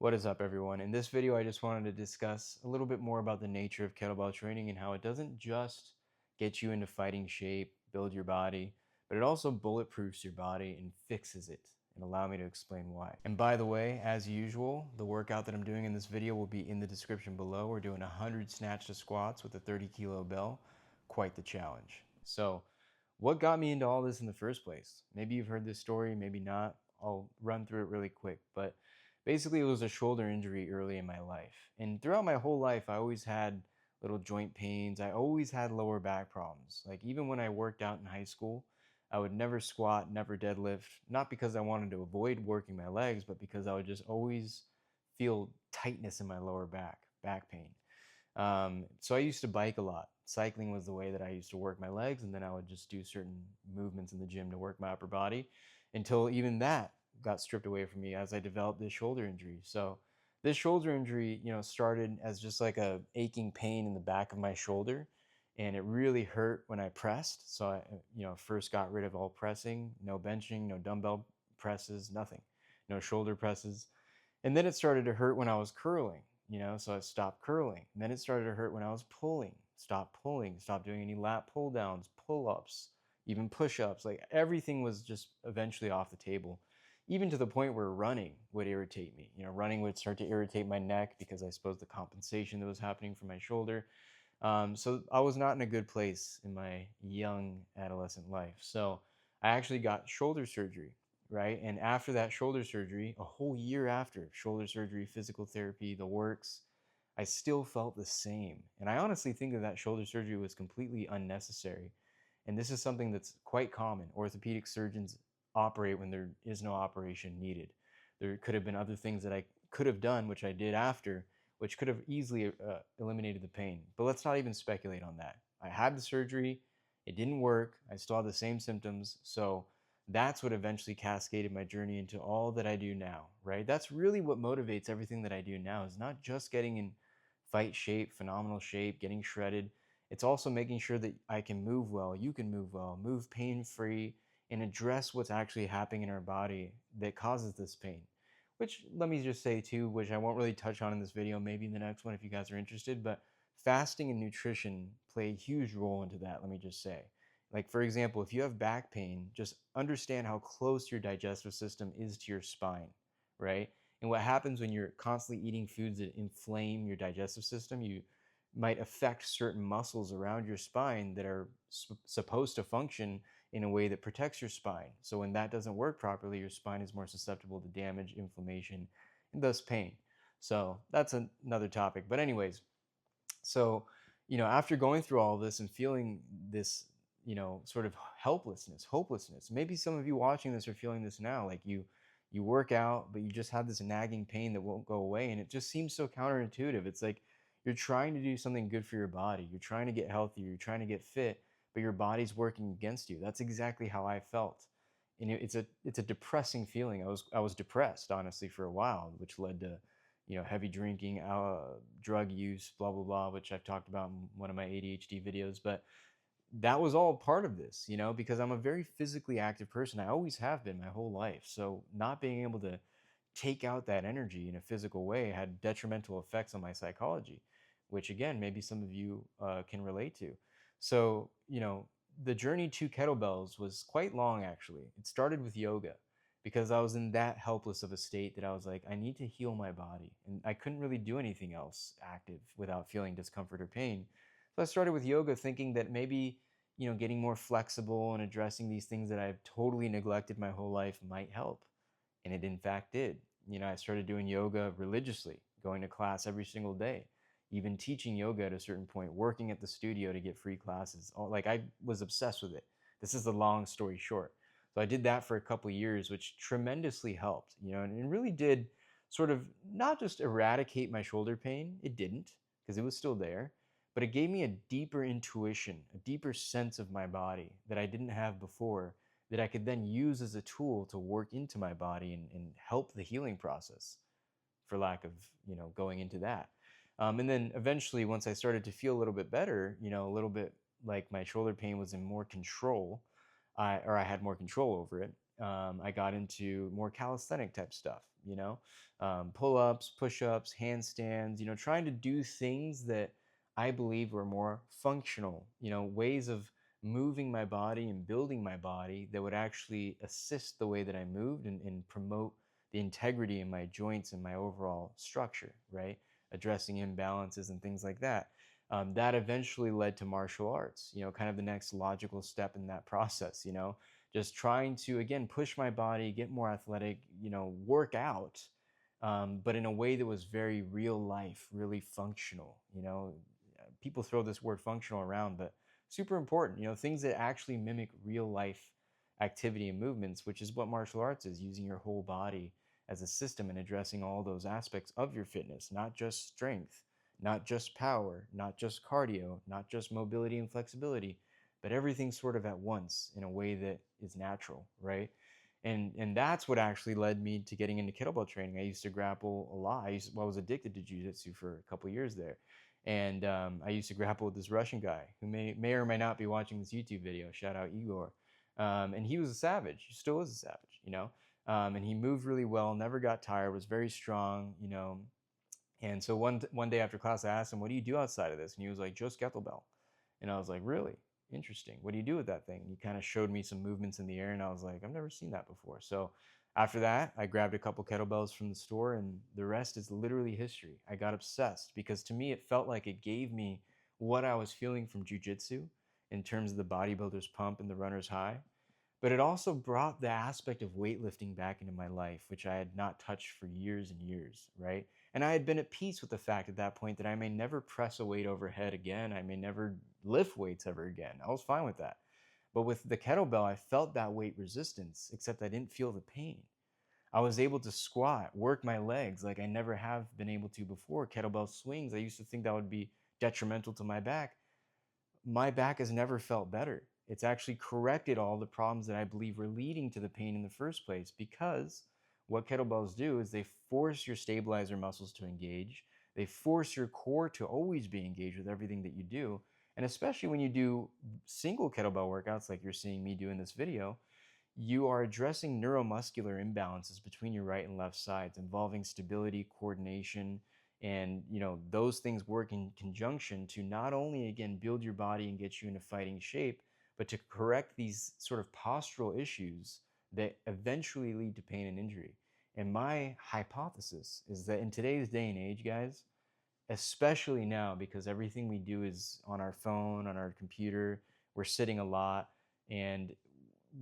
What is up, everyone? In this video, I just wanted to discuss a little bit more about the nature of kettlebell training and how it doesn't just get you into fighting shape, build your body, but it also bulletproofs your body and fixes it. And allow me to explain why. And by the way, as usual, the workout that I'm doing in this video will be in the description below. We're doing 100 snatch to squats with a 30-kilo bell. Quite the challenge. So, what got me into all this in the first place? Maybe you've heard this story, maybe not. I'll run through it really quick, but basically, it was a shoulder injury early in my life. And throughout my whole life, I always had little joint pains. I always had lower back problems. Like, even when I worked out in high school, I would never squat, never deadlift, not because I wanted to avoid working my legs, but because I would just always feel tightness in my lower back pain. So I used to bike a lot. Cycling was the way that I used to work my legs, and then I would just do certain movements in the gym to work my upper body until even that got stripped away from me as I developed this shoulder injury. So this shoulder injury, started as just like a aching pain in the back of my shoulder, and it really hurt when I pressed. So I, first got rid of all pressing, no benching, no dumbbell presses, nothing, no shoulder presses. And then it started to hurt when I was curling, so I stopped curling. And then it started to hurt when I was pulling, stopped doing any lat pull downs, pull ups, even push ups. Like everything was just eventually off the table, even to the point where running would irritate me. Running would start to irritate my neck because I suppose the compensation that was happening from my shoulder. So I was not in a good place in my young adolescent life. So I actually got shoulder surgery, right? And after that shoulder surgery, a whole year after shoulder surgery, physical therapy, the works, I still felt the same. And I honestly think that that shoulder surgery was completely unnecessary. And this is something that's quite common. Orthopedic surgeons operate when there is no operation needed. There could have been other things that I could have done, which I did after, which could have easily eliminated the pain. But let's not even speculate on that. I had the surgery, it didn't work, I still had the same symptoms. So that's what eventually cascaded my journey into all that I do now, right? That's really what motivates everything that I do now, is not just getting in fight shape, phenomenal shape, getting shredded. It's also making sure that I can move well, you can move well, move pain free, and address what's actually happening in our body that causes this pain. Which, let me just say too, which I won't really touch on in this video, maybe in the next one if you guys are interested, but fasting and nutrition play a huge role into that, let me just say. Like, for example, if you have back pain, just understand how close your digestive system is to your spine, right? And what happens when you're constantly eating foods that inflame your digestive system, you might affect certain muscles around your spine that are supposed to function in a way that protects your spine. So when that doesn't work properly, your spine is more susceptible to damage, inflammation, and thus pain. So that's another topic. But anyways, so, after going through all of this and feeling this, sort of helplessness, hopelessness, maybe some of you watching this are feeling this now, like you work out, but you just have this nagging pain that won't go away. And it just seems so counterintuitive. It's like you're trying to do something good for your body. You're trying to get healthy. You're trying to get fit, but your body's working against you. That's exactly how I felt. And it's a depressing feeling. I was depressed, honestly, for a while, which led to heavy drinking, drug use, blah, blah, blah, which I've talked about in one of my ADHD videos. But that was all part of this, because I'm a very physically active person. I always have been my whole life. So not being able to take out that energy in a physical way had detrimental effects on my psychology, which again, maybe some of you can relate to. So, the journey to kettlebells was quite long, actually. It started with yoga because I was in that helpless of a state that I was like, I need to heal my body. And I couldn't really do anything else active without feeling discomfort or pain. So I started with yoga thinking that maybe, getting more flexible and addressing these things that I've totally neglected my whole life might help. And it in fact did. I started doing yoga religiously, going to class every single day, even teaching yoga at a certain point, working at the studio to get free classes. Like I was obsessed with it. This is the long story short. So I did that for a couple of years, which tremendously helped, and it really did sort of not just eradicate my shoulder pain. It didn't, because it was still there, but it gave me a deeper intuition, a deeper sense of my body that I didn't have before, that I could then use as a tool to work into my body and help the healing process, for lack of, going into that. And then eventually, once I started to feel a little bit better, a little bit like my shoulder pain was in more control, I had more control over it. I got into more calisthenic type stuff, pull-ups, push-ups, handstands, trying to do things that I believe were more functional, ways of moving my body and building my body that would actually assist the way that I moved and promote the integrity in my joints and my overall structure, right? Addressing imbalances and things like that. That eventually led to martial arts, kind of the next logical step in that process, just trying to, again, push my body, get more athletic, work out, but in a way that was very real life, really functional, people throw this word functional around, but super important, things that actually mimic real life activity and movements, which is what martial arts is, using your whole body as a system and addressing all those aspects of your fitness, not just strength, not just power, not just cardio, not just mobility and flexibility, but everything sort of at once in a way that is natural, right? And that's what actually led me to getting into kettlebell training. I used to grapple a lot. I was addicted to jiu-jitsu for a couple years there, and I used to grapple with this Russian guy who may or may not be watching this YouTube video. Shout out Igor. And he was a savage. He still is a savage, and he moved really well, never got tired, was very strong, and so one day after class, I asked him, "What do you do outside of this?" And he was like, "Just kettlebell." And I was like, "Really? Interesting. What do you do with that thing?" And he kind of showed me some movements in the air, and I was like, "I've never seen that before." So after that, I grabbed a couple kettlebells from the store, and the rest is literally history. I got obsessed because to me, it felt like it gave me what I was feeling from jujitsu in terms of the bodybuilder's pump and the runner's high, but it also brought the aspect of weightlifting back into my life, which I had not touched for years and years, right? And I had been at peace with the fact at that point that I may never press a weight overhead again. I may never lift weights ever again. I was fine with that. But with the kettlebell, I felt that weight resistance, except I didn't feel the pain. I was able to squat, work my legs like I never have been able to before. Kettlebell swings, I used to think that would be detrimental to my back has never felt better. It's actually corrected all the problems that I believe were leading to the pain in the first place, because what kettlebells do is they force your stabilizer muscles to engage. They force your core to always be engaged with everything that you do. And especially when you do single kettlebell workouts like you're seeing me do in this video, you are addressing neuromuscular imbalances between your right and left sides, involving stability, coordination, and those things work in conjunction to not only, again, build your body and get you into fighting shape, but to correct these sort of postural issues that eventually lead to pain and injury. And my hypothesis is that in today's day and age, guys, especially now, because everything we do is on our phone, on our computer, we're sitting a lot, and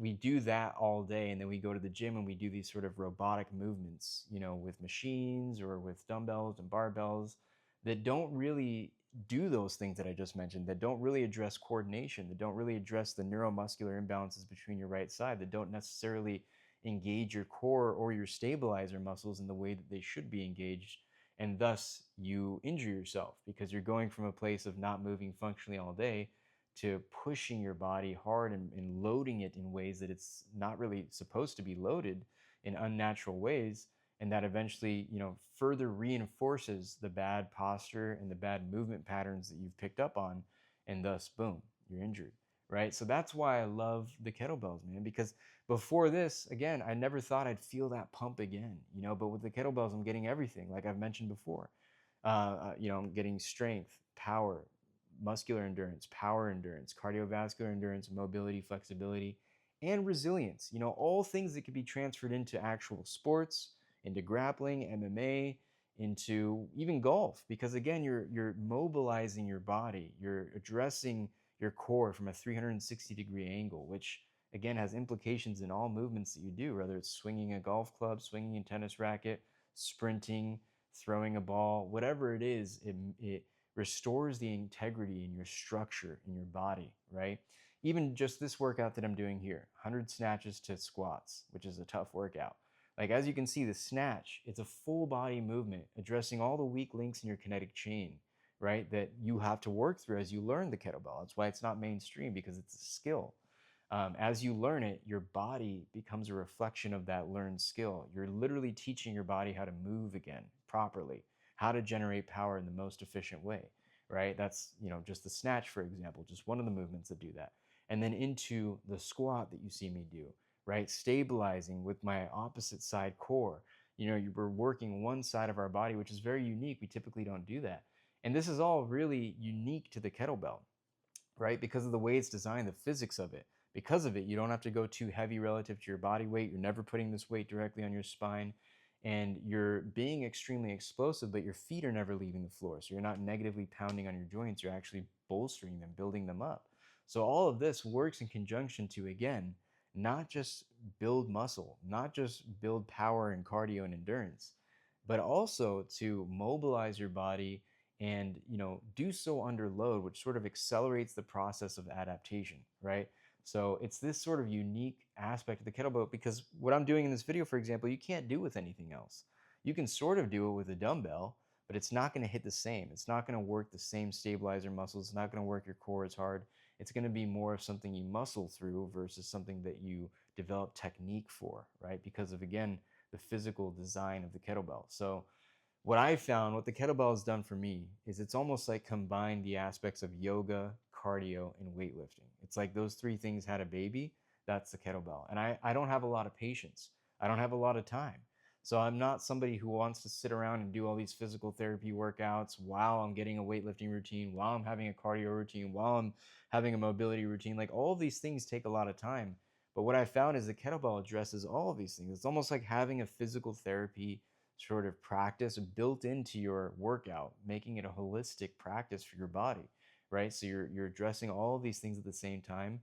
we do that all day, and then we go to the gym and we do these sort of robotic movements, with machines or with dumbbells and barbells that don't really do those things that I just mentioned, that don't really address coordination, that don't really address the neuromuscular imbalances between your right side, that don't necessarily engage your core or your stabilizer muscles in the way that they should be engaged. And thus you injure yourself because you're going from a place of not moving functionally all day to pushing your body hard and loading it in ways that it's not really supposed to be loaded, in unnatural ways. And that eventually, further reinforces the bad posture and the bad movement patterns that you've picked up on. And thus, boom, you're injured, right? So that's why I love the kettlebells, man, because before this, again, I never thought I'd feel that pump again, but with the kettlebells, I'm getting everything, like I've mentioned before. I'm getting strength, power, muscular endurance, power endurance, cardiovascular endurance, mobility, flexibility, and resilience. All things that could be transferred into actual sports, into grappling, MMA, into even golf. Because again, you're mobilizing your body, you're addressing your core from a 360-degree angle, which again has implications in all movements that you do, whether it's swinging a golf club, swinging a tennis racket, sprinting, throwing a ball, whatever it is, it restores the integrity in your structure in your body, right? Even just this workout that I'm doing here, 100 snatches to squats, which is a tough workout. Like, as you can see, the snatch, it's a full body movement addressing all the weak links in your kinetic chain, right? That you have to work through as you learn the kettlebell. That's why it's not mainstream, because it's a skill. As you learn it, your body becomes a reflection of that learned skill. You're literally teaching your body how to move again properly, how to generate power in the most efficient way, right? That's, just the snatch, for example, just one of the movements that do that. And then into the squat that you see me do, right? Stabilizing with my opposite side core, we're working one side of our body, which is very unique. We typically don't do that. And this is all really unique to the kettlebell, right? Because of the way it's designed, the physics of it. Because of it, you don't have to go too heavy relative to your body weight. You're never putting this weight directly on your spine. And you're being extremely explosive, but your feet are never leaving the floor. So you're not negatively pounding on your joints. You're actually bolstering them, building them up. So all of this works in conjunction to, again, not just build muscle, not just build power and cardio and endurance, but also to mobilize your body and do so under load, which sort of accelerates the process of adaptation, right? So it's this sort of unique aspect of the kettlebell, because what I'm doing in this video, for example, you can't do with anything else. You can sort of do it with a dumbbell, but it's not going to hit the same. It's not going to work the same stabilizer muscles. It's not going to work your core as hard. It's going to be more of something you muscle through versus something that you develop technique for, right? Because of, again, the physical design of the kettlebell. So what I found, what the kettlebell has done for me, is it's almost like combined the aspects of yoga, cardio, and weightlifting. It's like those three things had a baby. That's the kettlebell. And I don't have a lot of patience. I don't have a lot of time. So I'm not somebody who wants to sit around and do all these physical therapy workouts while I'm getting a weightlifting routine, while I'm having a cardio routine, while I'm having a mobility routine. Like, all of these things take a lot of time. But what I found is the kettlebell addresses all of these things. It's almost like having a physical therapy sort of practice built into your workout, making it a holistic practice for your body, right? So you're addressing all of these things at the same time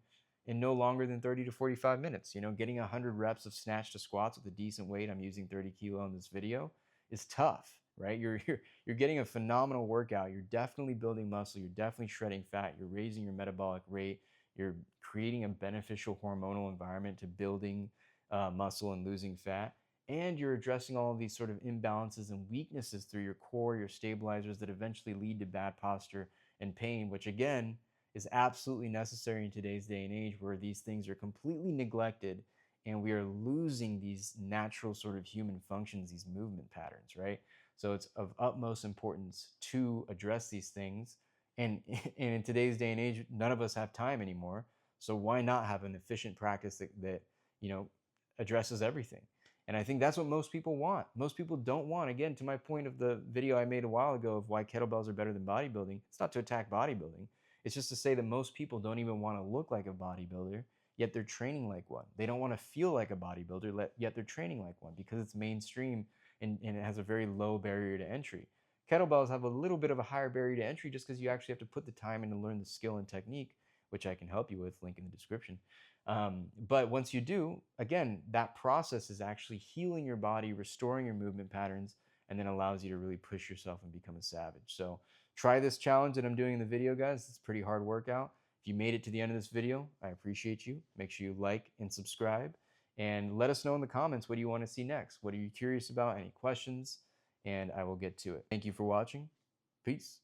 in no longer than 30 to 45 minutes. Getting 100 reps of snatch to squats with a decent weight, I'm using 30 kilo in this video, is tough, right? You're getting a phenomenal workout. You're definitely building muscle. You're definitely shredding fat. You're raising your metabolic rate. You're creating a beneficial hormonal environment to building muscle and losing fat. And you're addressing all of these sort of imbalances and weaknesses through your core, your stabilizers, that eventually lead to bad posture and pain, which again is absolutely necessary in today's day and age, where these things are completely neglected and we are losing these natural sort of human functions, these movement patterns, right? So it's of utmost importance to address these things. And, and in today's day and age, none of us have time anymore. So why not have an efficient practice that addresses everything? And I think that's what most people want. Most people don't want, again, to my point of the video I made a while ago of why kettlebells are better than bodybuilding. It's not to attack bodybuilding. It's just to say that most people don't even want to look like a bodybuilder, yet they're training like one. They don't want to feel like a bodybuilder, yet they're training like one, because it's mainstream and it has a very low barrier to entry. Kettlebells have a little bit of a higher barrier to entry just because you actually have to put the time in to learn the skill and technique, which I can help you with, link in the description. But once you do, again, that process is actually healing your body, restoring your movement patterns, and then allows you to really push yourself and become a savage. So try this challenge that I'm doing in the video, guys. It's a pretty hard workout. If you made it to the end of this video, I appreciate you. Make sure you like and subscribe. And let us know in the comments, what do you want to see next? What are you curious about? Any questions? And I will get to it. Thank you for watching. Peace.